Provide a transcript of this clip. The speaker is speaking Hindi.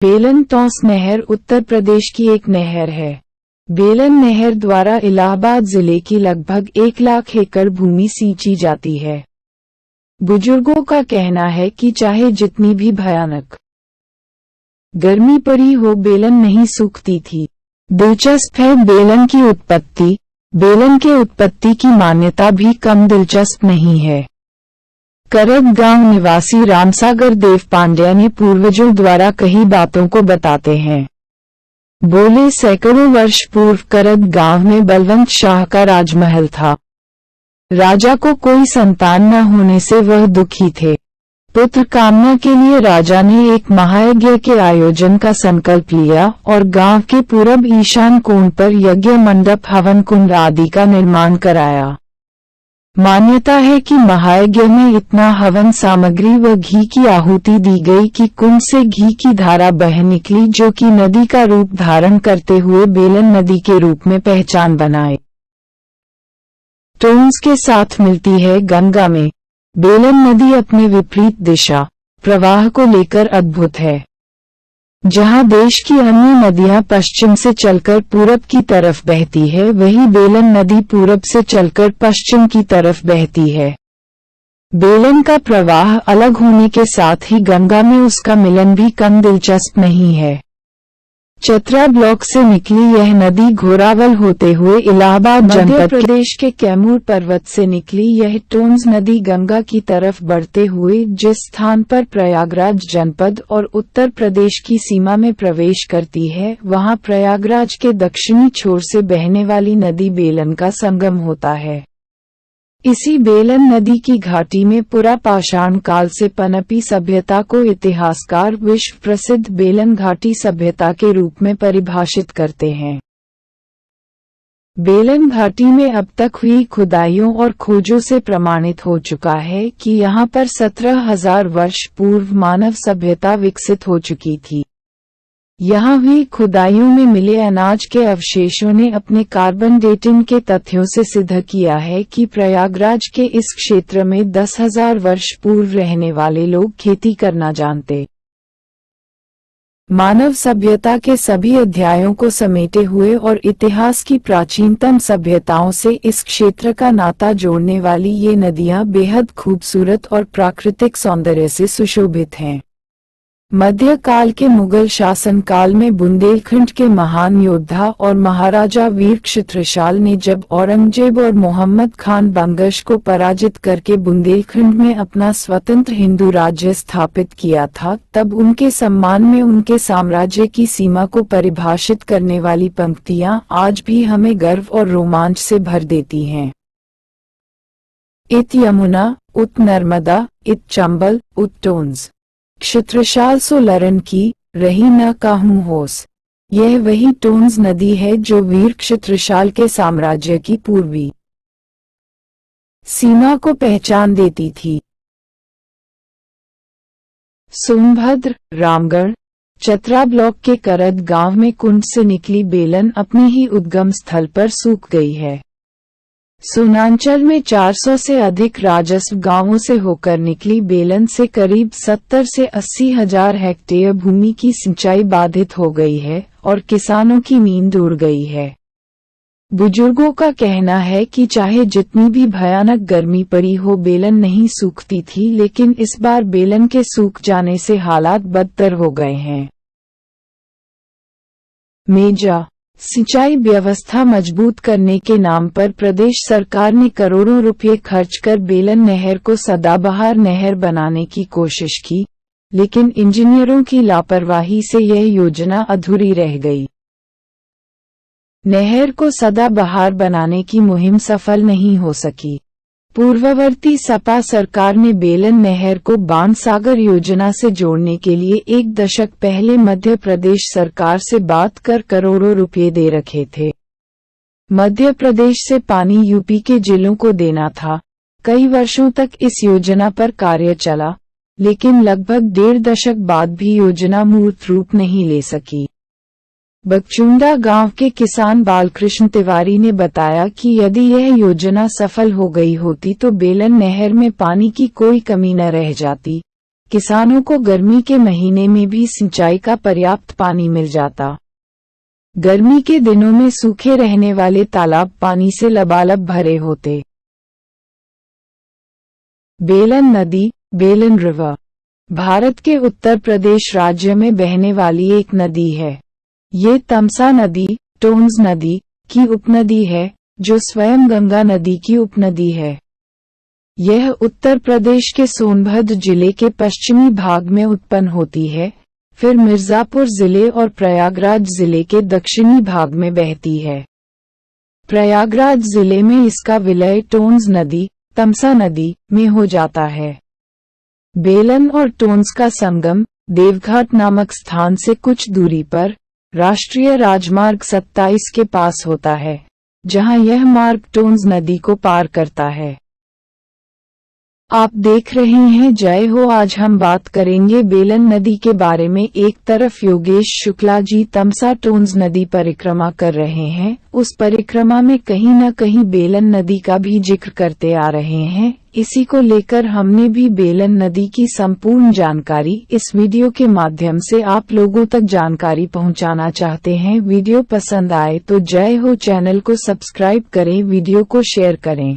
बेलन टॉस नहर उत्तर प्रदेश की एक नहर है। बेलन नहर द्वारा इलाहाबाद जिले की लगभग 1 लाख एकड़ भूमि सींची जाती है। बुजुर्गों का कहना है कि चाहे जितनी भी भयानक गर्मी पड़ी हो, बेलन नहीं सूखती थी। दिलचस्प है बेलन की उत्पत्ति। बेलन के उत्पत्ति की मान्यता भी कम दिलचस्प नहीं है। करद गांव निवासी रामसागर देव पांड्या ने पूर्वजों द्वारा कही बातों को बताते हैं। बोले, सैकड़ों वर्ष पूर्व करद गांव में बलवंत शाह का राजमहल था। राजा को कोई संतान न होने से वह दुखी थे। पुत्र कामना के लिए राजा ने एक महायज्ञ के आयोजन का संकल्प लिया और गांव के पूरब ईशान कोण पर यज्ञ मंडप, हवन कुंड आदि का निर्माण कराया। मान्यता है कि महायज्ञ में इतना हवन सामग्री व घी की आहुति दी गई कि कुंड से घी की धारा बह निकली, जो कि नदी का रूप धारण करते हुए बेलन नदी के रूप में पहचान बनाए। टोन्स के साथ मिलती है गंगा में। बेलन नदी अपने विपरीत दिशा प्रवाह को लेकर अद्भुत है। जहां देश की अन्य नदियां पश्चिम से चलकर पूरब की तरफ बहती है, वही बेलन नदी पूरब से चलकर पश्चिम की तरफ बहती है। बेलन का प्रवाह अलग होने के साथ ही गंगा में उसका मिलन भी कम दिलचस्प नहीं है। चतरा ब्लॉक से निकली यह नदी घोरावल होते हुए इलाहाबाद जनपद, मध्य प्रदेश के कैमूर पर्वत से निकली यह टोन्स नदी गंगा की तरफ बढ़ते हुए जिस स्थान पर प्रयागराज जनपद और उत्तर प्रदेश की सीमा में प्रवेश करती है, वहां प्रयागराज के दक्षिणी छोर से बहने वाली नदी बेलन का संगम होता है। इसी बेलन नदी की घाटी में पुरापाषाण काल से पनपी सभ्यता को इतिहासकार विश्व प्रसिद्ध बेलन घाटी सभ्यता के रूप में परिभाषित करते हैं। बेलन घाटी में अब तक हुई खुदाइयों और खोजों से प्रमाणित हो चुका है कि यहाँ पर 17,000 वर्ष पूर्व मानव सभ्यता विकसित हो चुकी थी। यहाँ हुई खुदाइयों में मिले अनाज के अवशेषों ने अपने कार्बन डेटिंग के तथ्यों से सिद्ध किया है कि प्रयागराज के इस क्षेत्र में 10,000 वर्ष पूर्व रहने वाले लोग खेती करना जानते। मानव सभ्यता के सभी अध्यायों को समेटे हुए और इतिहास की प्राचीनतम सभ्यताओं से इस क्षेत्र का नाता जोड़ने वाली ये नदियां बेहद खूबसूरत और प्राकृतिक सौंदर्य से सुशोभित हैं। मध्यकाल के मुगल शासनकाल में बुंदेलखंड के महान योद्धा और महाराजा वीर क्षत्रशाल ने जब औरंगजेब और मोहम्मद खान बंगश को पराजित करके बुंदेलखंड में अपना स्वतंत्र हिंदू राज्य स्थापित किया था, तब उनके सम्मान में उनके साम्राज्य की सीमा को परिभाषित करने वाली पंक्तियां आज भी हमें गर्व और रोमांच से भर देती हैं। इत यमुना, उत नर्मदा, इत चंबल, उत टोन्स। क्षत्रशाल सो लरन की, रही न काहूं होस। यह वही टोन्स नदी है जो वीर क्षत्रशाल के साम्राज्य की पूर्वी सीमा को पहचान देती थी। सोनभद्र, रामगढ़, चतरा ब्लॉक के करद गांव में कुंड से निकली बेलन अपने ही उद्गम स्थल पर सूख गई है। सोनांचल में 400 से अधिक राजस्व गांवों से होकर निकली बेलन से करीब 70 से 80 हजार हेक्टेयर भूमि की सिंचाई बाधित हो गई है और किसानों की नींद उड़ गई है। बुजुर्गों का कहना है कि चाहे जितनी भी भयानक गर्मी पड़ी हो, बेलन नहीं सूखती थी, लेकिन इस बार बेलन के सूख जाने से हालात बदतर हो गए हैं। मेजा सिंचाई व्यवस्था मजबूत करने के नाम पर प्रदेश सरकार ने करोड़ों रुपए खर्च कर बेलन नहर को सदाबहार नहर बनाने की कोशिश की, लेकिन इंजीनियरों की लापरवाही से यह योजना अधूरी रह गई। नहर को सदाबहार बनाने की मुहिम सफल नहीं हो सकी। पूर्ववर्ती सपा सरकार ने बेलन नहर को बाण सागर योजना से जोड़ने के लिए 1 दशक पहले मध्य प्रदेश सरकार से बात कर करोड़ों रुपए दे रखे थे। मध्य प्रदेश से पानी यूपी के जिलों को देना था। कई वर्षों तक इस योजना पर कार्य चला, लेकिन लगभग 1.5 दशक बाद भी योजना मूर्त रूप नहीं ले सकी। बगचुंडा गांव के किसान बालकृष्ण तिवारी ने बताया कि यदि यह योजना सफल हो गई होती तो बेलन नहर में पानी की कोई कमी न रह जाती, किसानों को गर्मी के महीने में भी सिंचाई का पर्याप्त पानी मिल जाता। गर्मी के दिनों में सूखे रहने वाले तालाब पानी से लबालब भरे होते। बेलन नदी, बेलन रिवर, भारत के उत्तर प्रदेश राज्य में बहने वाली एक नदी है। ये तमसा नदी, टोन्स नदी की उपनदी है, जो स्वयं गंगा नदी की उपनदी है। यह उत्तर प्रदेश के सोनभद्र जिले के पश्चिमी भाग में उत्पन्न होती है, फिर मिर्जापुर जिले और प्रयागराज जिले के दक्षिणी भाग में बहती है। प्रयागराज जिले में इसका विलय टोन्स नदी, तमसा नदी में हो जाता है। बेलन और टोन्स का संगम देवघाट नामक स्थान से कुछ दूरी पर राष्ट्रीय राजमार्ग 27 के पास होता है, जहां यह मार्ग टोन्स नदी को पार करता है। आप देख रहे हैं जय हो। आज हम बात करेंगे बेलन नदी के बारे में। एक तरफ योगेश शुक्ला जी तमसा टोन्स नदी परिक्रमा कर रहे हैं, उस परिक्रमा में कहीं न कहीं बेलन नदी का भी जिक्र करते आ रहे हैं। इसी को लेकर हमने भी बेलन नदी की संपूर्ण जानकारी इस वीडियो के माध्यम से आप लोगों तक जानकारी पहुंचाना चाहते हैं। वीडियो पसंद आए तो जय हो चैनल को सब्सक्राइब करें, वीडियो को शेयर करें।